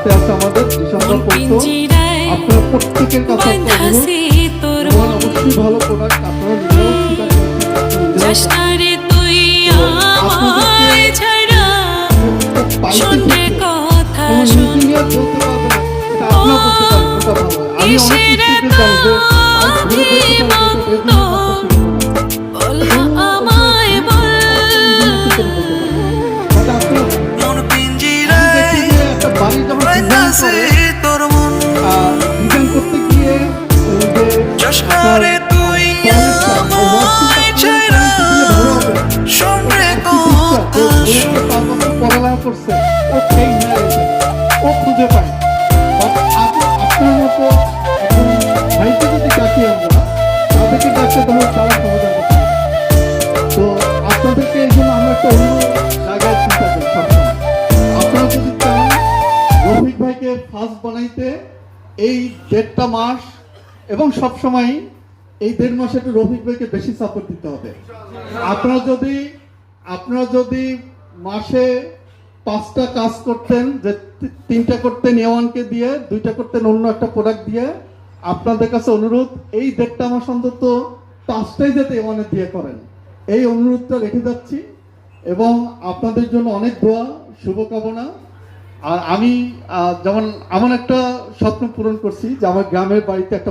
সাথে আছে আমাদের ডিসেম্বর পর্যন্ত আপনার প্রত্যেকের কাছে একটা অনুরোধ, অবশ্যই ভালো প্রোডাক্ট আপনারা ডিজাইন করতে গিয়ে পড়ালেখা করছে ও সেই ও খুঁজে পায়। আপনার মতো ভাইকে যদি ডাকি আমরা, তাদেরকে ডাকতে তাহলে তারা সমাধান করতে। তো আপনাদেরকে এই জন্য আমরা একটা অন্য জায়গায় চিন্তা করি সবসময়। আপনারা যদি চান রফিক ভাইকে ফার্স্ট বানাইতে এই 1.5 মাস এবং সবসময় এই 1.5 মাসে একটু রফিক ভাইকে বেশি সাপোর্ট দিতে হবে। আপনারা যদি মাসে 5টা কাজ করতেন, যে 3টা করতেন A1-কে দিয়ে, 2টা করতেন অন্য একটা প্রোডাক্ট দিয়ে, আপনাদের কাছে অনুরোধ এই 1.5 মাস অন্তত 5টাই যাতে A1-এ দিয়ে করেন, এই অনুরোধটা রেখে যাচ্ছি। এবং আপনাদের জন্য অনেক দোয়া, শুভকামনা। আর আমি যেমন আমার একটা স্বপ্ন পূরণ করছি যে আমার গ্রামের বাড়িতে একটা